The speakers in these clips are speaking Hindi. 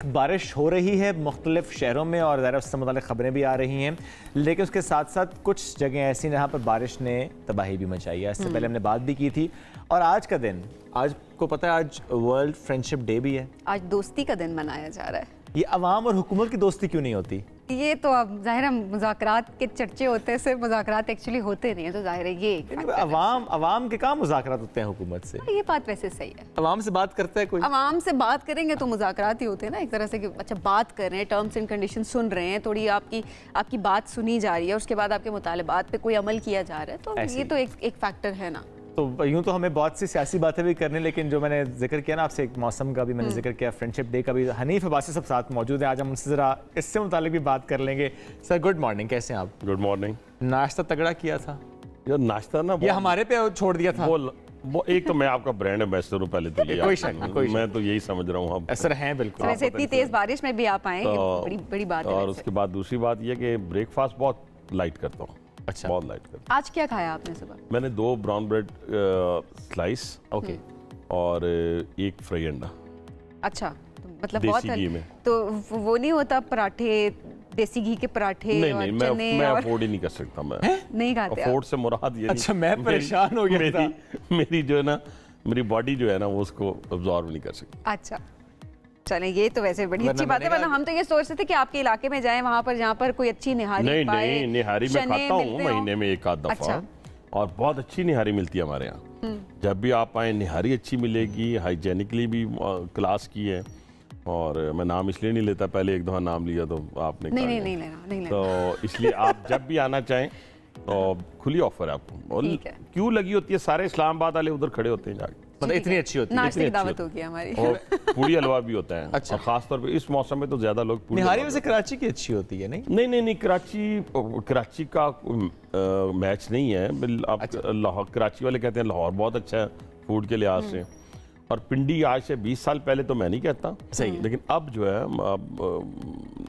बारिश हो रही है मुख्तलिफ शहरों में और ज़रा उससे मुताल्लिक़ ख़बरें भी आ रही हैं, लेकिन उसके साथ साथ कुछ जगह ऐसी जहाँ पर बारिश ने तबाही भी मचाई है। इससे पहले हमने बात भी की थी। और आज का दिन, आज को पता है आज वर्ल्ड फ्रेंडशिप डे भी है। आज दोस्ती का दिन मनाया जा रहा है। ये अवाम और हुकूमत की दोस्ती क्यों नहीं होती? ये तो अब जाहिर है मुज़ाकरात के चर्चे होते हैं, सिर्फ मुज़ाकरात एक्चुअली होते नहीं है, तो जाहिर है ये अवाम के काम मुज़ाकरात होते हैं हुकूमत से। ये बात वैसे सही है। अवाम से बात करता है कोई? अवाम से बात करेंगे तो मुज़ाकरात ही होते हैं ना, एक तरह से कि अच्छा बात कर रहे हैं, टर्म्स एंड कंडीशन सुन रहे हैं, थोड़ी आपकी बात सुनी जा रही है, उसके बाद आपके मुतालबात पे कोई अमल किया जा रहा है, तो ये तो एक फैक्टर है ना। तो यूँ तो हमें बहुत सी सियासी बातें भी करनी, लेकिन जो मैंने जिक्र किया ना आपसे, एक मौसम का भी मैंने जिक्र किया, फ्रेंडशिप डे का भी, हनीफ अब्बासी सब साथ मौजूद है। आज हम उनसे ज़रा इससे मुतालिक भी बात कर लेंगे। सर गुड मॉर्निंग, कैसे हैं आप? Good morning. नाश्ता तगड़ा किया था यार, नाश्ता ना ये हमारे पे छोड़ दिया था। वो एक तो मैं आपका ब्रांड एम्बेसडर हूँ पहले तो ये कोई शक नहीं, मैं तो यही समझ रहा हूँ। सर हैं बिल्कुल। वैसे इतनी तेज बारिश में भी आप आए, बड़ी बात है। और उसके बाद दूसरी बात ये कि ब्रेकफास्ट बहुत लाइट करता हूँ। अच्छा, बहुत लाइट करता हूँ। आज क्या खाया आपने सुबह? मैंने 2 ब्राउन ब्रेड स्लाइस ओके और 1 फ्राई अंडा। अच्छा, तो मतलब देसी बहुत घी में। तो वो नहीं होता पराठे, देसी घी के पराठे? नहीं, मैं अफोर्ड ही नहीं कर सकता। मैं नहीं खाते अफोर्ड से मुराद ये। अच्छा, मैं परेशान हो गया था। मेरी जो है ना, मेरी बॉडी जो है ना वो उसको अब्जॉर्ब नहीं कर सकती। अच्छा चलें, ये तो वैसे बड़ी अच्छी बात है, वरना हम तो ये सोच रहे थे कि आपके इलाके में जाएं, वहाँ पर जहाँ पर कोई अच्छी निहारी नहीं, निहारी मैं खाता हूँ महीने में 1 आध दफा। अच्छा। और बहुत अच्छी निहारी मिलती है हमारे यहाँ। जब भी आप आए निहारी अच्छी मिलेगी, हाइजेनिकली भी क्लास की है। और मैं नाम इसलिए नहीं लेता, पहले एक दफा नाम लिया तो आपने नहीं लेना। तो इसलिए आप जब भी आना चाहें तो खुली ऑफर है आपको। और क्यों लगी होती है, सारे इस्लामाबाद वाले उधर खड़े होते हैं जाके। मतलब इतनी अच्छी होती है, नाश्ते की दावत होगी हमारी। और पूड़ी हलवा भी होता है। अच्छा, खास तौर पे इस मौसम में तो ज्यादा लोग पूड़ी। निहारी वैसे कराची की अच्छी होती है? नहीं, कराची का मैच नहीं है। लाहौर, कराची वाले कहते हैं लाहौर बहुत अच्छा है फूड के लिहाज से, और पिंडी आज से 20 साल पहले तो मैं नहीं कहता सही, लेकिन अब जो है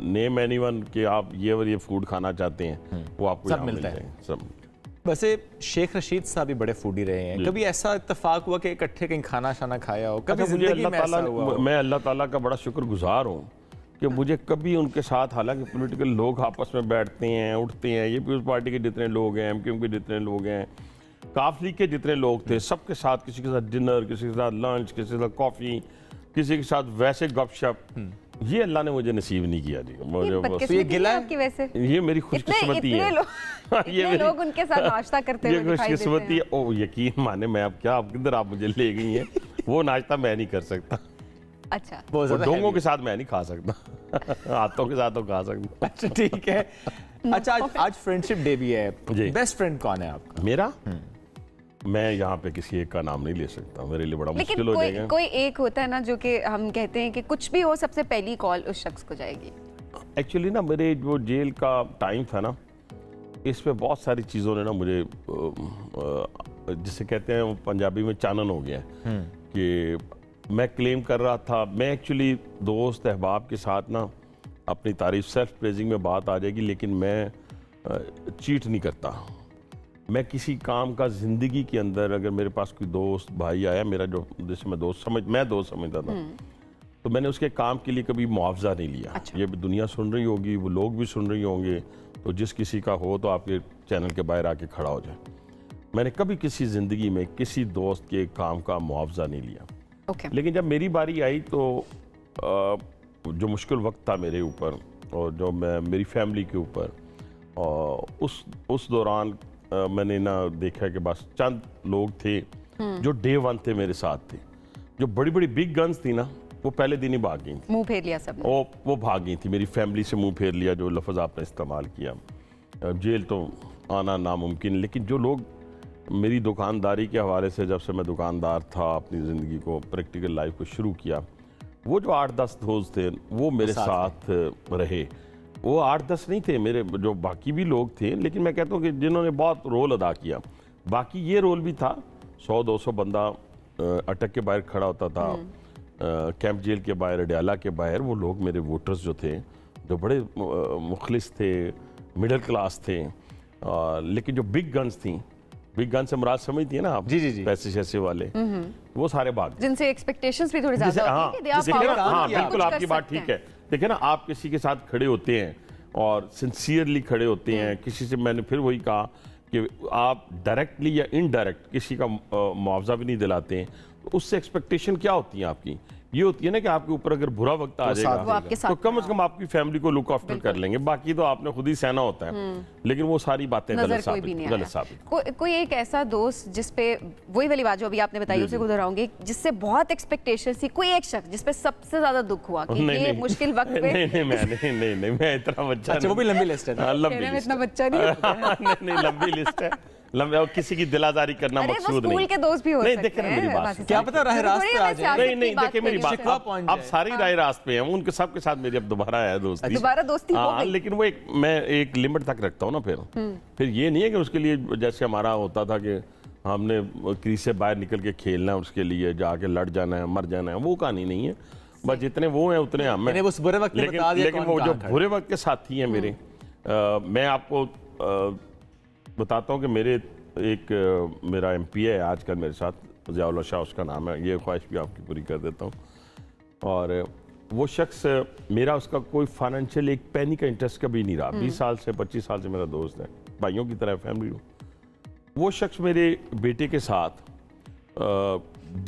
नेम एनीवन के आप ये फूड खाना चाहते हैं वो आपको सब मिलता है सब। वैसे शेख रशीद साहब भी बड़े फूडी रहे हैं, कभी ऐसा इत्तेफाक हुआ कि इकट्ठे कहीं खाना शाना खाया हो? कभी जिंदगी में ऐसा हुआ हो? मैं अल्लाह ताला का बड़ा शुक्रगुजार हूँ कि मुझे कभी उनके साथ, हालांकि पॉलिटिकल लोग आपस में बैठते हैं उठते हैं, ये पीपल्स पार्टी के जितने लोग हैं, MQM के जितने लोग हैं, काफ लीग के जितने लोग थे, सबके साथ किसी के साथ डिनर, किसी के साथ लंच, किसी के साथ कॉफ़ी, किसी के साथ वैसे गपशप, ये अल्लाह ने मुझे नसीब नहीं किया जी। मुझे ये गिला है वैसे, ये मेरी खुशकिस्मती है। ये लोग उनके साथ नाश्ता करते हुए दिखाई देते हैं। खुशकिस्मती है। ओ यकीन माने, मैं अब क्या, अब किधर आप मुझे ले गई हैं। वो नाश्ता मैं नहीं कर सकता। अच्छा, वो डोंगों के साथ मैं नहीं खा सकता। हाथों के साथ तो खा सकता। अच्छा ठीक है। अच्छा, आज फ्रेंडशिप डे भी है, बेस्ट फ्रेंड कौन है आपका? मेरा मैं यहाँ पे किसी एक का नाम नहीं ले सकता, मेरे लिए बड़ा मुश्किल हो जाएगा। कोई एक होता है ना जो कि हम कहते हैं कि कुछ भी हो सबसे पहली कॉल उस शख्स को जाएगी। एक्चुअली ना मेरे जो जेल का टाइम था ना, इसमें बहुत सारी चीज़ों ने ना मुझे, जिसे कहते हैं पंजाबी में चानन हो गया कि मैं क्लेम कर रहा था। मैं एक्चुअली दोस्त अहबाब के साथ ना अपनी तारीफ, सेल्फ प्रेजिंग में बात आ जाएगी, लेकिन मैं चीट नहीं करता। मैं किसी काम का ज़िंदगी के अंदर, अगर मेरे पास कोई दोस्त भाई आया मेरा, जो जिसे मैं दोस्त समझता था, तो मैंने उसके काम के लिए कभी मुआवजा नहीं लिया। अच्छा। ये दुनिया सुन रही होगी, वो लोग भी सुन रही होंगे, तो जिस किसी का हो तो आपके चैनल के बाहर आके खड़ा हो जाए। मैंने कभी किसी ज़िंदगी में किसी दोस्त के काम का मुआवजा नहीं लिया। लेकिन जब मेरी बारी आई तो जो मुश्किल वक्त था मेरे ऊपर, और जो मेरी फैमिली के ऊपर, और उस दौरान मैंने ना देखा कि बस चंद लोग थे जो डे 1 थे मेरे साथ थे। जो बड़ी बड़ी बिग गन्स थी ना, वो पहले दिन ही भाग गई थी, मुंह फेर लिया सब। वो भाग गई थी, मेरी फैमिली से मुंह फेर लिया, जो लफ्ज़ आपने इस्तेमाल किया। जेल तो आना नामुमकिन, लेकिन जो लोग मेरी दुकानदारी के हवाले से, जब से मैं दुकानदार था, अपनी ज़िंदगी को, प्रैक्टिकल लाइफ को शुरू किया, वो जो 8-10 दोस्त थे वो मेरे साथ रहे। वो 8-10 नहीं थे, मेरे जो बाकी भी लोग थे, लेकिन मैं कहता हूँ कि जिन्होंने बहुत रोल अदा किया। बाकी ये रोल भी था, 100-200 बंदा अटक के बाहर खड़ा होता था, कैंप जेल के बाहर, अडयाला के बाहर। वो लोग मेरे वोटर्स जो थे, जो बड़े मुखलिस थे, मिडिल क्लास थे, लेकिन जो बिग गन्स थी, बिग गन से मुराद समझती है ना आप? जी जी जी। पैसे शैसे वाले, वो सारे भाग गए। जिनसे एक्सपेक्टेशंस भी थोड़ी ज्यादा होती है कि आप हाँ बिल्कुल आपकी बात ठीक है। देखिए ना, आप किसी के साथ खड़े होते हैं और सिंसियरली खड़े होते हैं, किसी से मैंने फिर वही कहा कि आप डायरेक्टली या इनडायरेक्ट किसी का मुआवजा भी नहीं दिलाते हैं, तो उससे एक्सपेक्टेशन क्या होती है आपकी? ये होती है ना कि आपके ऊपर अगर बुरा वक्त आ जाएगा तो कम से कम आपकी फैमिली को लुक आफ्टर कर लेंगे, बाकी तो आपने खुद ही सहना होता है। लेकिन वो सारी बातें गलत साबित। कोई एक ऐसा दोस्त जिसपे वही वाली बात जो अभी आपने बताई उसे गुजराऊंगी, जिससे बहुत एक्सपेक्टेशन थी, कोई एक शख्स जिसपे सबसे ज्यादा दुख हुआ कि ये मुश्किल वक्त पे नहीं मैं इतना बच्चा अच्छा, वो भी लंबी लिस्ट है, इतना बच्चा नहीं लंबी लिस्ट है, लंबे और किसी की दिलाजारी करना मकसूद नहीं। स्कूल के दोस्त भी हो सकते हैं। देखिए ना मेरी बात, क्या पता राह रास्ते आ जाए। नहीं देखिए मेरी बात, अब सारी राह रास्ते हैं, उनके सबके साथ मेरी अब दोबारा है दोस्ती, हो गई। लेकिन वो मैं एक लिमिट तक रखता हूँ ना। फिर ये नहीं है कि उसके लिए जैसे हमारा होता था कि हमने क्रीज से बाहर निकल के खेलना है, उसके लिए जाके लड़ जाना है, मर जाना है, वो कहानी नहीं है। बस जितने वो हैं उतने हम हैं। लेकिन वो जो बुरे वक्त के साथी हैं मेरे, मैं आपको बताता हूँ कि मेरा एमपी है आजकल मेरे साथ, ज़ियाउल्लाह शाह उसका नाम है, ये ख्वाहिश भी आपकी पूरी कर देता हूँ। और वो शख्स मेरा उसका कोई फाइनेंशियल एक पैनी का इंटरेस्ट कभी नहीं रहा। 20 साल से 25 साल से मेरा दोस्त है, भाइयों की तरह फैमिली हूँ। वो शख्स मेरे बेटे के साथ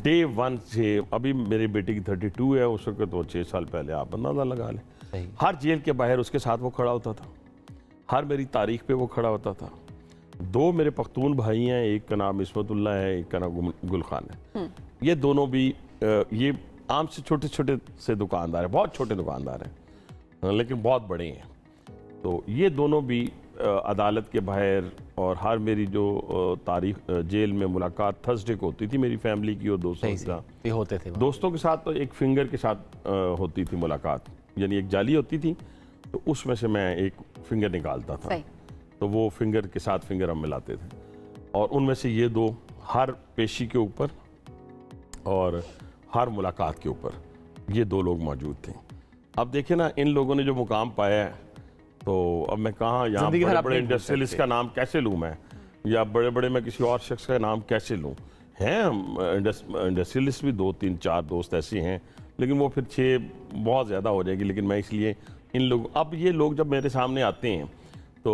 डे 1 से, अभी मेरे बेटे की 32 है, उस वक्त तो 6 साल पहले आप अंदाजा लगा लें, हर जेल के बाहर उसके साथ वो खड़ा होता था, हर मेरी तारीख पे वो खड़ा होता था। 2 मेरे पख्तून भाई हैं, एक का नाम इस्मतुल्लाह है, एक का नाम गुल खान है। ये दोनों भी ये आम से छोटे छोटे से दुकानदार हैं, बहुत छोटे दुकानदार हैं लेकिन बहुत बड़े हैं। तो ये दोनों भी अदालत के बाहर, और हर मेरी जो तारीख जेल में मुलाकात थर्सडे को होती थी मेरी फैमिली की और दोस्तों के साथ होते थे। दोस्तों के साथ तो एक फिंगर के साथ होती थी मुलाकात, यानी एक जाली होती थी तो उसमें से मैं एक फिंगर निकालता था, तो वो फिंगर के साथ फिंगर हम मिलाते थे। और उनमें से ये 2 हर पेशी के ऊपर और हर मुलाकात के ऊपर ये 2 लोग मौजूद थे। अब देखिए ना, इन लोगों ने जो मुकाम पाया है, तो अब मैं कहाँ यहाँ बड़े बड़े इंडस्ट्रियलिस्ट का नाम कैसे लूँ मैं, या बड़े बड़े मैं किसी और शख्स का नाम कैसे लूँ? हैं इंडस्ट्रियलिस्ट भी 2, 3, 4 दोस्त ऐसे हैं, लेकिन वो फिर 6 बहुत ज़्यादा हो जाएगी। लेकिन मैं इसलिए इन लोग, अब ये लोग जब मेरे सामने आते हैं तो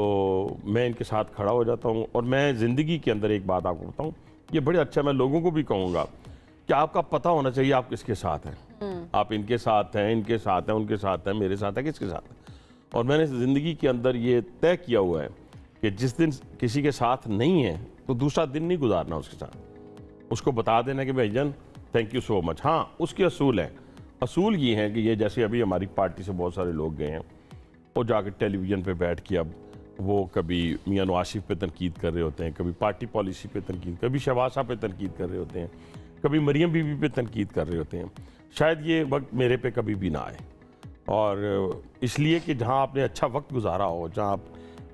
मैं इनके साथ खड़ा हो जाता हूँ। और मैं ज़िंदगी के अंदर एक बात आपको बताऊँ, ये बड़े अच्छा, मैं लोगों को भी कहूँगा कि आपका पता होना चाहिए आप किसके साथ हैं। आप इनके साथ हैं, इनके साथ हैं, उनके साथ हैं, मेरे साथ है, किसके साथ है। और मैंने ज़िंदगी के अंदर ये तय किया हुआ है कि जिस दिन किसी के साथ नहीं है तो दूसरा दिन नहीं गुजारना उसके साथ, उसको बता देना कि भाईजान थैंक यू सो मच। हाँ, उसके असूल हैं। असूल ये हैं कि ये जैसे अभी हमारी पार्टी से बहुत सारे लोग गए हैं और जाकर टेलीविज़न पे बैठ के अब वो कभी मियां नवाज शरीफ पे तनकीद कर रहे होते हैं, कभी पार्टी पॉलिसी पे तनकीद, कभी शहबाज साहब पे तनकीद कर रहे होते हैं, कभी मरियम बीबी पे तनकीद कर रहे होते हैं। शायद ये वक्त मेरे पे कभी भी ना आए, और इसलिए कि जहाँ आपने अच्छा वक्त गुजारा हो, जहाँ आप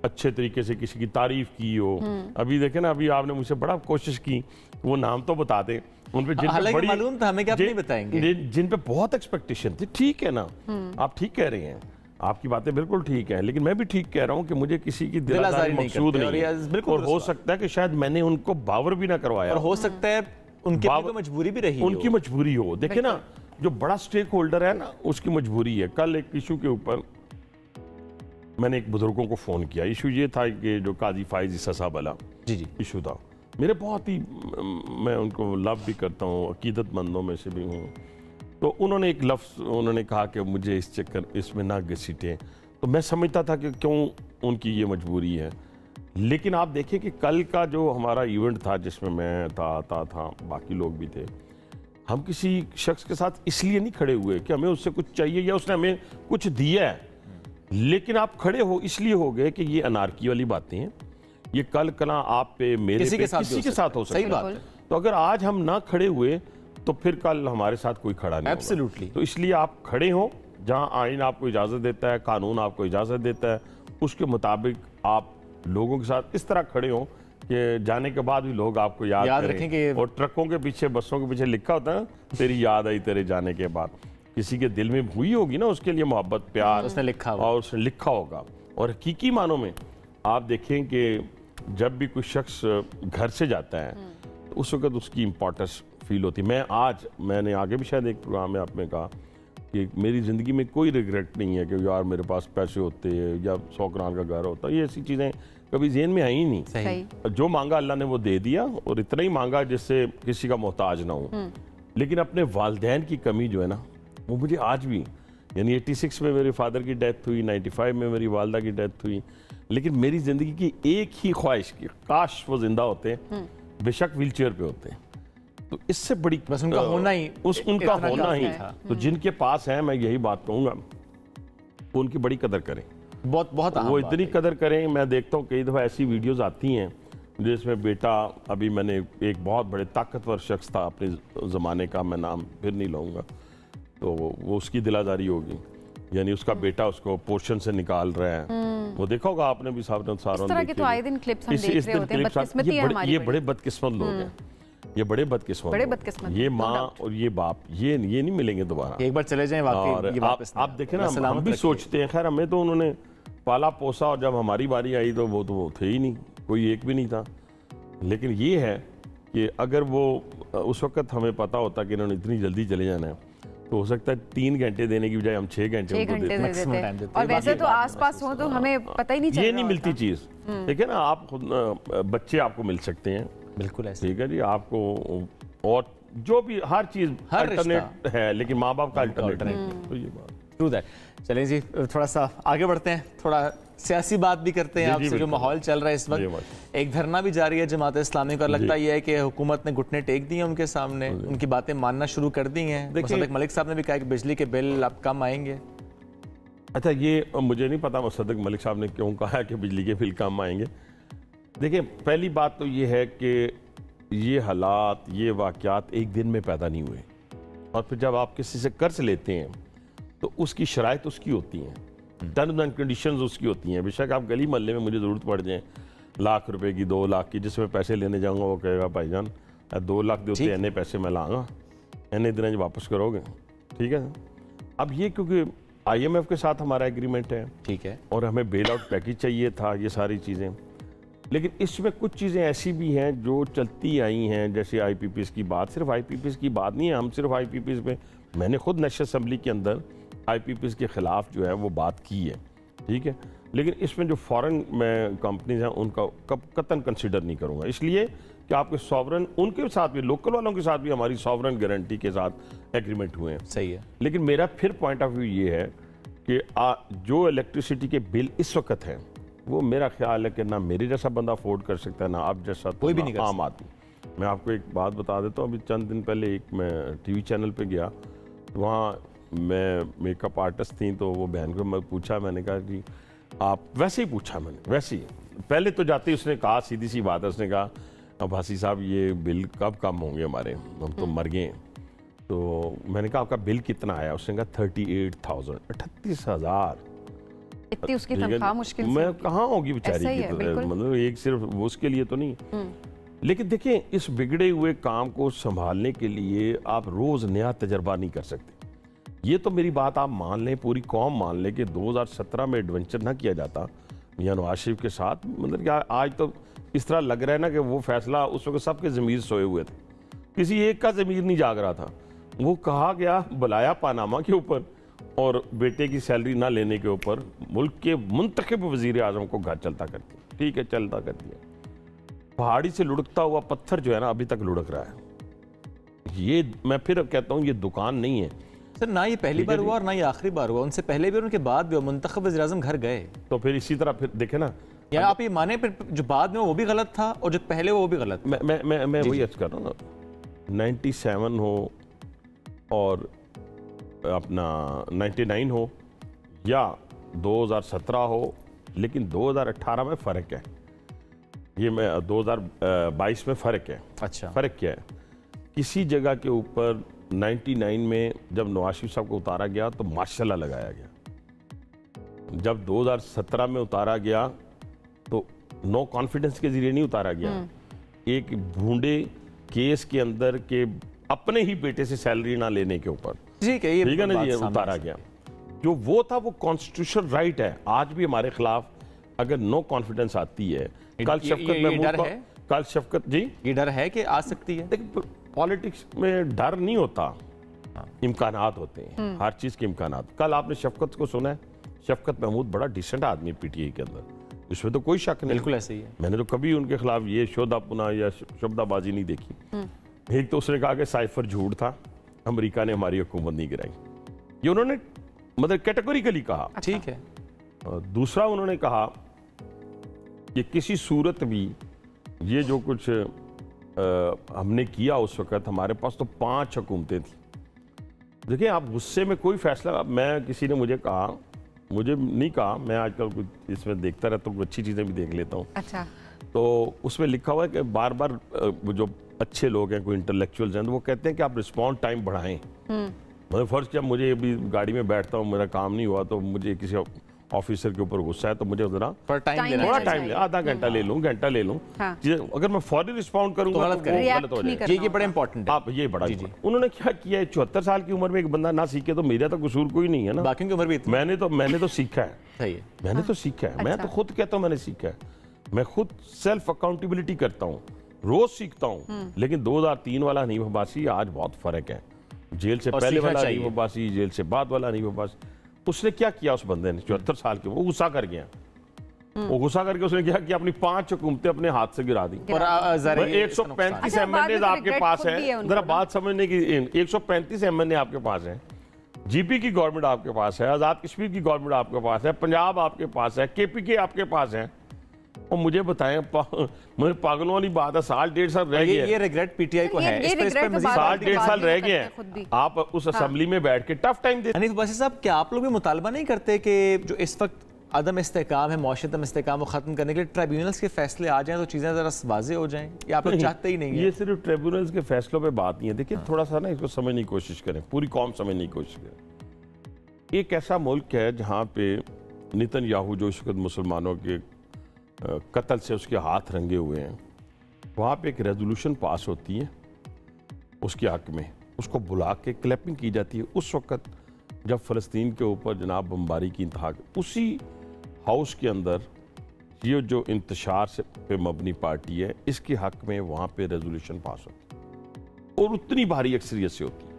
अच्छे तरीके से किसी की तारीफ की हो। अभी देखें ना, अभी आपने मुझसे बड़ा कोशिश की वो नाम तो बता दें उन पे, जिन पे बड़ी मालूम था हमें, क्या आप नहीं बताएंगे, जिन पे बहुत एक्सपेक्टेशन थी। ठीक है ना, आप ठीक कह रहे हैं, आपकी बातें बिल्कुल ठीक है, लेकिन मैं भी ठीक कह रहा हूं कि मुझे किसी की दिलाजारी मकसूद नहीं है। और हो सकता है कि शायद मैंने उनको बावर भी ना करवाया, और हो सकता है उनकी मजबूरी भी रही, उनकी मजबूरी हो। देखिए ना, जो बड़ा स्टेक होल्डर है ना, उसकी मजबूरी है। कल एक इशू के ऊपर मैंने एक बुजुर्गों को फ़ोन किया। इशू ये था कि जो काजी फाइज ईसा साहब वाला इशू था, मेरे बहुत ही, मैं उनको लव भी करता हूँ, अकीदतमंदों में से भी हूँ। तो उन्होंने एक लफ्ज़ उन्होंने कहा कि मुझे इस चक्कर इसमें ना घसीटें, तो मैं समझता था कि क्यों उनकी ये मजबूरी है। लेकिन आप देखें कि कल का जो हमारा इवेंट था जिसमें मैं था बाकी लोग भी थे, हम किसी शख्स के साथ इसलिए नहीं खड़े हुए कि हमें उससे कुछ चाहिए या उसने हमें कुछ दिया है, लेकिन आप खड़े हो इसलिए हो गए कि ये अनारकी वाली बातें हैं, ये कल कला आप पे, मेरे किसी के साथ हो सकता है। तो अगर आज हम ना खड़े हुए तो फिर कल हमारे साथ कोई खड़ा नहीं होगा। तो इसलिए आप खड़े हो, जहां आईन आपको इजाज़त देता है, कानून आपको इजाज़त देता है, उसके मुताबिक आप लोगों के साथ इस तरह खड़े हो कि जाने के बाद भी लोग आपको याद रखेंगे। और ट्रकों के पीछे, बसों के पीछे लिखा होता है, तेरी याद आई तेरे जाने के बाद। किसी के दिल में हुई होगी ना, उसके लिए मोहब्बत, प्यार उसने लिखा और उसने लिखा होगा। और हकीकी मानों में आप देखें कि जब भी कोई शख्स घर से जाता है तो उस वक्त उसकी इम्पोर्टेंस फील होती है। मैंने आगे भी शायद एक प्रोग्राम में आप में कहा कि मेरी ज़िंदगी में कोई रिग्रेट नहीं है कि यार मेरे पास पैसे होते या 100 करोड़ का घर होता, ये ऐसी चीज़ें कभी जेहन में आई ही नहीं। सही। जो मांगा अल्लाह ने वो दे दिया, और इतना ही मांगा जिससे किसी का मोहताज ना हो। लेकिन अपने वालिदैन की कमी जो है ना, वो मुझे आज भी, यानी 86 में मेरे फादर की डेथ हुई, 95 में मेरी वालदा की डेथ हुई, लेकिन मेरी ज़िंदगी की एक ही ख्वाहिश की, काश वो जिंदा होते, बेशक व्हीलचेयर पे होते। तो इससे बड़ी बस उनका होना ही, उनका होना ही था। तो जिनके पास है, मैं यही बात कहूँगा, उनकी बड़ी कदर करें, बहुत वो इतनी कदर करें। मैं देखता हूँ कई दफ़ा ऐसी वीडियोस आती हैं जिसमें बेटा, अभी मैंने एक बहुत बड़े ताकतवर शख्स था अपने ज़माने का, मैं नाम फिर नहीं लूँगा, तो वो उसकी दिलादारी होगी, यानी उसका बेटा उसको पोर्शन से निकाल रहा है। वो देखा होगा आपने भी, सारों इस तरह के तो आए दिन क्लिप्स हम देख रहे होते हैं। बदकिस्मती है हमारी, ये बड़े बदकिस्मत लोग हैं, ये बड़े बदकिस्मत, ये माँ और ये बाप, ये नहीं मिलेंगे दोबारा। एक बार चले जाएं वाकई। आप देखें ना, हम भी सोचते हैं, खैर हमें तो उन्होंने पाला पोसा, और जब हमारी बारी आई तो वो थे ही नहीं, कोई एक भी नहीं था। लेकिन ये है कि अगर वो उस वक्त हमें पता होता कि इन्होंने इतनी जल्दी चले जाना है, तो हो सकता है 3 घंटे देने की बजाय हम 6 घंटे उनको देते हैं। और वैसे तो आसपास हो तो हमें पता ही नहीं चलता, ये नहीं मिलती चीज़। देखिए ना, आप खुद बच्चे आपको मिल सकते हैं, बिल्कुल ऐसे, ठीक है जी, आपको और जो भी हर चीज़ अल्टरनेट है, लेकिन माँ बाप का अल्टरनेट नहीं। तो ये बात ट्रू दैट। चलें जी, थोड़ा सा आगे बढ़ते हैं, थोड़ा सियासी बात भी करते हैं आपसे। जो माहौल चल रहा है इस वक्त, एक धरना भी जारी है जमात इस्लामी का, लगता यह है कि हुकूमत ने घुटने टेक दिए उनके सामने, उनकी बातें मानना शुरू कर दी हैं। देखिए, मलिक साहब ने भी कहा कि बिजली के बिल अब कम आएंगे। अच्छा, ये मुझे नहीं पता मुसद्दक मलिक साहब ने क्यों कहा कि बिजली के बिल कम आएंगे। देखिए, पहली बात तो ये है कि ये हालात, ये वाक़यात एक दिन में पैदा नहीं हुए, और फिर जब आप किसी से कर्ज लेते हैं तो उसकी शराइत उसकी होती हैं, टर्म्स एंड कंडीशंस उसकी होती हैं। बेशक आप गली मोहल्ले में मुझे ज़रूरत पड़ जाए लाख रुपए की, 2 लाख की, जिसमें पैसे लेने जाऊंगा वो कहेगा भाईजान 2 लाख दे होते इतने पैसे मैं लाऊंगा, इतने दिन वापस करोगे, ठीक है। अब ये क्योंकि IMF के साथ हमारा एग्रीमेंट है, ठीक है, और हमें बेल आउट पैकेज चाहिए था, ये सारी चीज़ें। लेकिन इसमें कुछ चीज़ें ऐसी भी हैं जो चलती आई हैं, जैसे IPPs की बात। सिर्फ IPPs की बात नहीं है, हम सिर्फ IPPs पे, मैंने खुद नेशनल असम्बली के अंदर IPPs के ख़िलाफ़ जो है वो बात की है, ठीक है। लेकिन इसमें जो फॉरेन में कंपनीज हैं उनका कतन कंसिडर नहीं करूँगा, इसलिए कि आपके सॉवरन, उनके साथ भी, लोकल वालों के साथ भी हमारी सॉवरन गारंटी के साथ एग्रीमेंट हुए हैं। सही है। लेकिन मेरा फिर पॉइंट ऑफ व्यू ये है कि जो इलेक्ट्रिसिटी के बिल इस वक्त हैं, वो मेरा ख्याल है कि ना मेरे जैसा बंदा अफोर्ड कर सकता है, ना आप जैसा, कोई भी नहीं, आम आदमी। मैं आपको एक बात बता देता हूँ, अभी चंद दिन पहले एक मैं TV चैनल पे गया, वहाँ मैं मेकअप आर्टिस्ट थी, तो वो बहन को मैं पूछा, मैंने कहा कि आप, वैसे ही पूछा मैंने, वैसे ही, पहले तो जाते ही उसने कहा, सीधी सी बात है, उसने कहा अब हासी साहब ये बिल कब कम होंगे हमारे, हम तो मर गए। तो मैंने कहा आपका बिल कितना आया? उसने कहा 38,000, 38,000। इतनी उसकी तनख्वाह मुश्किल से, मैं कहाँ होगी बेचारी की, मतलब एक सिर्फ उसके लिए तो नहीं। लेकिन देखिए, इस बिगड़े हुए काम को संभालने के लिए आप रोज नया तजर्बा नहीं कर सकते। ये तो मेरी बात आप मान लें, पूरी कौम मान ले कि 2017 में एडवेंचर ना किया जाता मियां नवाज शरीफ के साथ, मतलब क्या आज तो इस तरह लग रहा है ना कि वो फैसला उस वक्त सबके ज़मीर सोए हुए थे, किसी एक का ज़मीर नहीं जाग रहा था। वो कहा गया, बुलाया पानामा के ऊपर, और बेटे की सैलरी ना लेने के ऊपर मुल्क के मुंतखब वज़ीर आज़म को घर चलता कर दिया। ठीक है, चलता कर दिया। पहाड़ी से लुढ़कता हुआ पत्थर जो है ना, अभी तक लुढ़क रहा है। ये मैं फिर कहता हूँ, ये दुकान नहीं है सर, ना ये पहली बार हुआ और ना ये आखिरी बार हुआ, उनसे पहले भी और उनके बाद भी मुंतखब वज़ीर आज़म घर गए। तो फिर इसी तरह फिर देखे ना, या आप ये माने फिर जो बाद में वो भी गलत था और जो पहले वो भी गलत। मैं वही अर्ज कर रहा हूँ ना, 97 हो और अपना 99 हो या 2017 हो, लेकिन 2018 में फ़र्क है, ये मैं 2022 में फ़र्क है। अच्छा, फ़र्क क्या है? किसी जगह के ऊपर 99 में जब नवाज शरीफ साहब को उतारा गया तो माशाल्लाह लगाया गया। जब 2017 में उतारा गया तो नो कॉन्फिडेंस के जरिए नहीं उतारा गया, एक भूडे केस के अंदर के अपने ही बेटे से सैलरी ना लेने के ऊपर, ठीक है ना, ये उतारा गया। जो वो था वो कॉन्स्टिट्यूशनल राइट है। आज भी हमारे खिलाफ अगर नो कॉन्फिडेंस आती है, कल शफकत महमूद, कल शफकत जी, ये डर है कि आ सकती है। पॉलिटिक्स में डर नहीं होता, इम्कानात होते हैं, हर चीज़ के इम्कानात। कल आपने शफकत को सुना है, शफकत महमूद बड़ा डिसेंट आदमी पीटीआई के अंदर, इसमें तो कोई शक नहीं। बिल्कुल ऐसे ही है। मैंने तो कभी उनके खिलाफ ये शोधापुना या शब्दाबाजी नहीं देखी। एक तो उसने कहा कि साइफर झूठ था, अमेरिका ने हमारी हुकूमत नहीं गिराई, ये उन्होंने मतलब कैटेगोरिकली कहा। ठीक है। दूसरा उन्होंने कहा कि किसी सूरत भी ये जो कुछ हमने किया उस वक्त, हमारे पास तो 5 हुकूमतें थी। देखिए आप गुस्से में कोई फैसला, मैं किसी ने मुझे कहा, मुझे नहीं कहा, मैं आजकल कुछ इसमें देखता रहता हूँ, अच्छी चीज़ें भी देख लेता हूँ। अच्छा। तो उसमें लिखा हुआ है कि बार बार जो अच्छे लोग हैं, कोई इंटेलेक्चुअल्स हैं, तो वो कहते हैं कि आप रिस्पॉन्स टाइम बढ़ाएं। मतलब फर्स्ट जब मुझे अभी गाड़ी में बैठता हूँ, मेरा काम नहीं हुआ, तो मुझे किसी ऑफिसर के ऊपर गुस्सा है, तो मुझे जरा थोड़ा टाइम ले, आधा घंटा ले लूँ, घंटा ले लूँ। हाँ। अगर मैं फौरी रिस्पॉन्ड करूंगा तो गलत हो जाएगा। ये बड़ा इंपॉर्टेंट है। आप ये बड़ा, उन्होंने क्या किया है, 74 साल की उम्र में एक बंदा ना सीखे तो मेरा तो कसूर कोई नहीं है ना। बाकी की उम्र भी मैंने तो सीखा है। सही है। मैंने तो सीखा है, मैं तो खुद कहता हूँ मैंने सीखा है। मैं खुद सेल्फ अकाउंटेबिलिटी करता हूँ, रोज सीखता हूँ। लेकिन 2003 वाला हनीफ अब्बासी आज बहुत फर्क है। जेल से पहले वाला हनीफ अब्बासी, जेल से बाद वाला हनीफ अब्बासी। उसने क्या किया उस बंदे ने, 74 साल के, वो गुस्सा कर गया। वो गुस्सा करके उसने क्या किया, अपनी 5 हुकूमतें अपने हाथ से गिरा दी। और 135 एमएनए आपके पास है, जरा बात समझने की, 135 एमएनए आपके पास है, जीपी की गवर्नमेंट आपके पास है, आजाद कश्मीर की गवर्नमेंट आपके पास है, पंजाब आपके पास है, केपीके आपके पास है। और मुझे बताएं, मुझे पागलों वाली बात है, 1.5 साल रह गए। ये रिग्रेट पीटीआई को है, इस पर 1.5 साल रह गए हैं। आप उस असेंबली में बैठ के टफ टाइम देते। हनीफ अब्बासी साहब, क्या आप लोग भी मुतालबा नहीं करते कि जो इस वक्त अदम इस्तेहकाम है, मौशरी अदम इस्तेहकाम को ख़त्म करने के लिए ट्राइब्यूनल्स के फैसले आ जाएं तो चीज़ें ज़रा वाज़ेह हो जाएं? या आप लोग चाहते ही नहीं है? ये सिर्फ ट्राइब्यूनल्स के फैसलों पे बात नहीं है। देखिए थोड़ा सा ना इसको समझने की कोशिश करें, पूरी कौम समझने की कोशिश करें। एक ऐसा मुल्क है जहाँ पे नेतन्याहू जो इस वक्त मुसलमानों के कत्ल से उसके हाथ रंगे हुए हैं, वहाँ पे एक रेजोल्यूशन पास होती है उसके हक में, उसको बुला के क्लैपिंग की जाती है। उस वक्त जब फ़लस्तीन के ऊपर जनाब बमबारी की इंतहा, उसी हाउस के अंदर ये जो इंतशार से पे मबनी पार्टी है, इसके हक में वहाँ पे रेजोल्यूशन पास होती है और उतनी भारी अक्सरियत से होती है।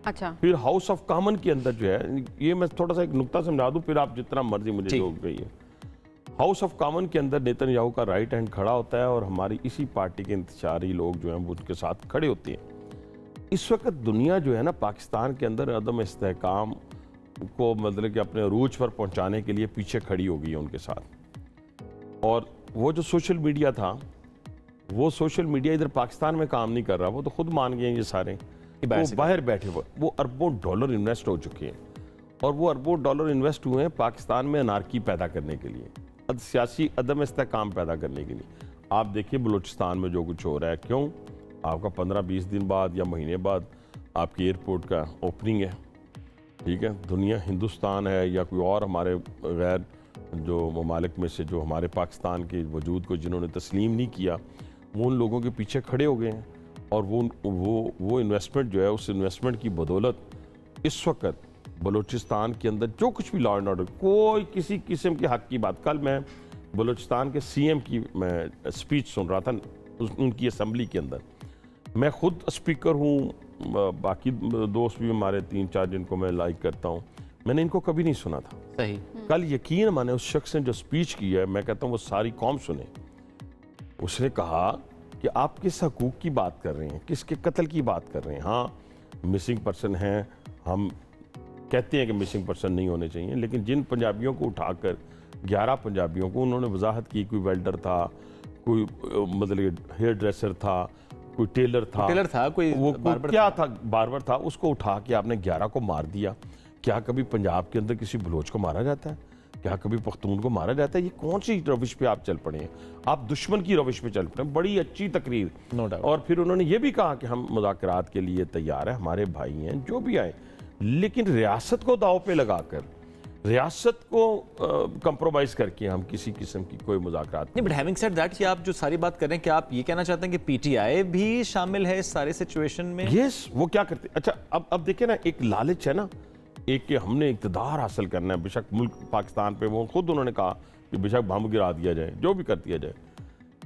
अच्छा। फिर हाउस ऑफ कॉमन के अंदर जो है, ये मैं थोड़ा सा एक नुक्ता समझा दूँ, फिर आप जितना मर्जी मुझे जोड़ गई है। हाउस ऑफ कॉमन के अंदर नेतन्याहू का राइट हैंड खड़ा होता है और हमारी इसी पार्टी के इंतशारी लोग जो हैं वो उनके साथ खड़े होते हैं। इस वक्त दुनिया जो है ना, पाकिस्तान के अंदर अदम इस्तेहकाम को मतलब कि अपने अरूज पर पहुंचाने के लिए पीछे खड़ी हो गई है उनके साथ। और वो जो सोशल मीडिया था, वो सोशल मीडिया इधर पाकिस्तान में काम नहीं कर रहा, वो तो खुद मान गए हैं ये सारे, वो बाहर बैठे हुए, वो अरबों डॉलर इन्वेस्ट हो चुके हैं। और वो अरबों डॉलर इन्वेस्ट हुए हैं पाकिस्तान में अनारकी पैदा करने के लिए, सियासी अदम इस्तेहकाम पैदा करने के लिए। आप देखिए बलूचिस्तान में जो कुछ हो रहा है, क्यों आपका 15-20 दिन बाद या महीने बाद आपकी एयरपोर्ट का ओपनिंग है, ठीक है, दुनिया हिंदुस्तान है या कोई और हमारे गैर जो ममालिक में से जो हमारे पाकिस्तान के वजूद को जिन्होंने तस्लीम नहीं किया, वो उन लोगों के पीछे खड़े हो गए हैं। और वो इन्वेस्टमेंट जो है, उस इन्वेस्टमेंट की बदौलत इस वक्त बलूचिस्तान के अंदर जो कुछ भी लॉ एंड ऑर्डर, कोई किसी किस्म के हक की बात। कल मैं बलूचिस्तान के सीएम की मैं स्पीच सुन रहा था उनकी असम्बली के अंदर। मैं खुद स्पीकर हूँ, बाकी दोस्त भी हमारे 3-4 जिनको मैं लाइक करता हूँ, मैंने इनको कभी नहीं सुना था। सही। कल यकीन माने उस शख्स ने जो स्पीच की है, मैं कहता हूँ वो सारी कौम सुने। उसने कहा कि आप किस हकूक़ की बात कर रहे हैं, किसके कत्ल की बात कर रहे हैं। हाँ, मिसिंग पर्सन हैं, हम कहते हैं कि मिसिंग पर्सन नहीं होने चाहिए, लेकिन जिन पंजाबियों को उठाकर 11 पंजाबियों को उन्होंने वजाहत की, कोई वेल्डर था, कोई मतलब हेयर ड्रेसर था, कोई टेलर था, कोई वो क्या था, बार्बर था, उसको उठा के आपने 11 को मार दिया। क्या कभी पंजाब के अंदर किसी बलोच को मारा जाता है? क्या कभी पख्तून को मारा जाता है? ये कौन सी रविश पे आप चल पड़े हैं? आप दुश्मन की रविश पे चल पड़े। बड़ी अच्छी तकरीर, नो डाउट। और फिर उन्होंने ये भी कहा कि हम मुज़ाकरात के लिए तैयार हैं, हमारे भाई हैं जो भी आए, लेकिन रियासत को दाव पे लगाकर, रियासत को कंप्रोमाइज करके हम किसी किस्म की कोई मुज़ाकरात नहीं। बट हैविंग सेड दैट, कि आप जो सारी बात कर रहे हैं, क्या आप ये कहना चाहते हैं कि पीटीआई भी शामिल है इस सारे सिचुएशन में? यस, वो क्या करते। अच्छा, अब देखिए ना, एक लालच है ना, एक कि हमने इक़्तिदार हासिल करना है। बेशक मुल्क पाकिस्तान पे वो खुद उन्होंने कहा कि बेशक बम गिरा दिया जाए, जो भी कर दिया जाए,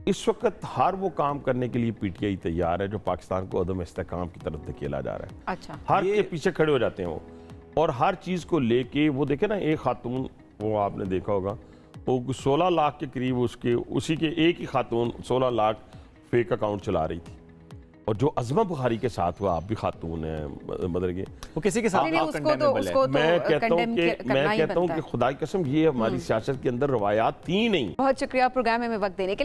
इस वक्त हर वो काम करने के लिए पीटीआई तैयार है जो पाकिस्तान को अदम इस्तेहकाम की तरफ धकेला जा रहा है। अच्छा, हर के पीछे खड़े हो जाते हैं वो, और हर चीज़ को लेके वो देखे ना, एक खातून, वो आपने देखा होगा, वो 16 लाख के करीब उसके, उसी के एक ही खातून 16 लाख फेक अकाउंट चला रही थी। और जो अज़मा बुखारी के साथ हुआ, आप भी खातून हैं मदर के, वो किसी के साथ नहीं, उसको मैं कहता हूँ कि खुदा की कसम ये हमारी सियासत के अंदर रवायात थी नहीं। बहुत शुक्रिया प्रोग्राम में वक्त देने के लिए।